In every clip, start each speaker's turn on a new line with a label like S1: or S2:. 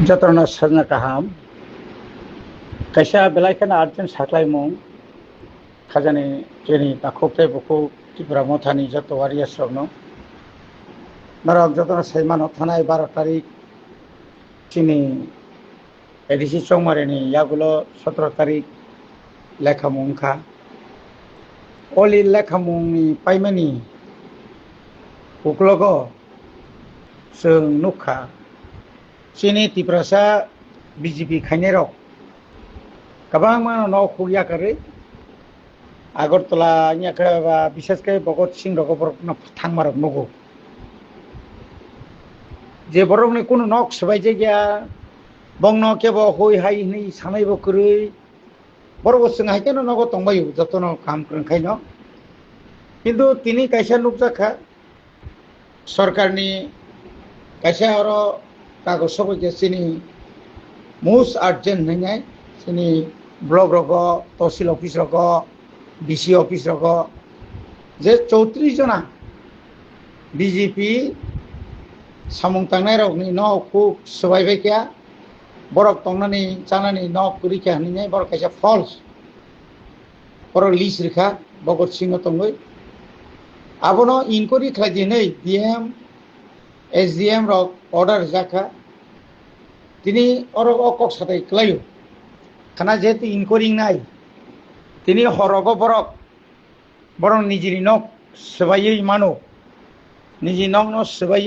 S1: Jatrana sarna kaham kaisa belaikan arjen saklai mong khajani jeni takokte buku Tripura mothani jato waria srogno narok jatona saimano thanai 12 tarik chini edisi chongmareni yagulo 17 tarik lekha mongkha oli lekha mongni paimani uklogo sung nukha chini Tripura BJP khainai kabang mano no khugya kare Agartala nyakra বিশেষ করে ভগৎ সিং রগবর থাংমার নগো যে বরংনি কোন knock সবাই জায়গা বংন কেব হই high নি সানাইব করে বড় বসং হাইকেন নগো তংবাই যতন কাম খাইন কিন্তু তিনি কাইসা নুকজাখা সরকারনি কাইসা আর কাগজ সবাইকে চিনি মোস্ট আর্জেন্ট হইনাই চিনি ব্লক রগ তহসিল অফিস রগ DC অফিস রগ যে 34 জনা BJP samung tangnai rok ni no ku subaibai kya borok tongnani chanani no kuri kya ni nei borok kaisa false borok list rikha Bhagat Singh tongoi abono inquiry khlai nei DM SDM rok order jakha tini orok okok satai klayo khana jehetu inquiry nai তিনি হরগ বরক বরং নিজের knock সবাই মানো নিজে knock ন সবাই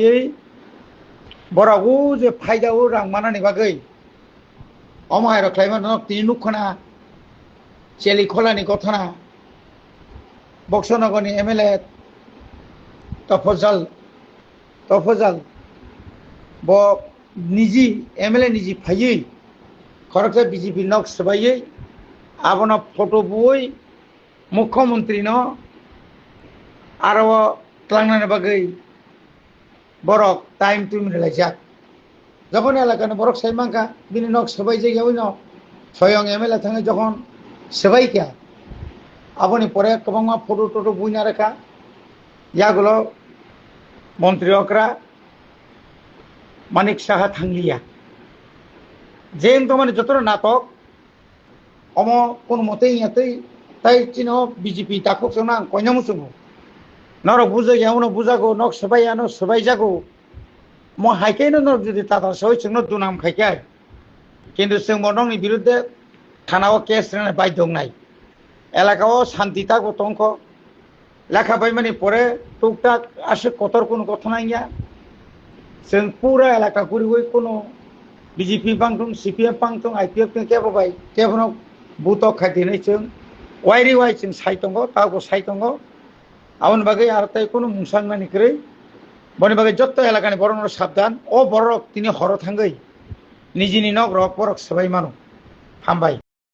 S1: বরগু যে ফায়দাও রাং মানানি বাগৈ অমায় রখ্লাইমান নক তিনি নুখনা চেলি খলানি গথনা বক্সনগরনি MLA তফজাল ব নিজি MLA নিজি ফাইयै খরকসা BJP নক সবাই abona photo boi mukhyamantri no aro tlangnani bagai borok time to milajak যখন এলাকানে borok saimangka bini nok sabai jayga oino soyong MLA thangai যখন sabai kya aboni pore kabangma photo toto buina rakha yagulo মন্ত্রী okra Manik Saha thanglia যেন তোমার যতটা নাটক অম কোন মতেই ইয়াতেই তাই চিনো BJP তাকক জনা কইনামুসুং নর বুঝে এমন বুঝাগো নক সবাই আনো সবাই জাগো ম হাইকেন নর যদি তাতা সই চিহ্ন দুনাম খাইকাই কিন্তু जों মনংনি বিরুদ্ধে থানাও কেস রেনে বাই দং নাই এলাকাও শান্তি থাকো তংক লেখা পাই মানে পরে টুকটাক আসে কতর কোনো কথা নাই ইয়া जों পুরা এলাকা করি ওই কোনো BJP পাংtung CPM পাংtung IPF কেবো বাই কেবনো buto khadinai chung wairi wai chung saitongo tago saitongo abon bagai artai kono mungsanmani krei boni bagai jotto elakani boronor sabdan o borok tini horo thangai nijini nok rok borok sabai mano hambai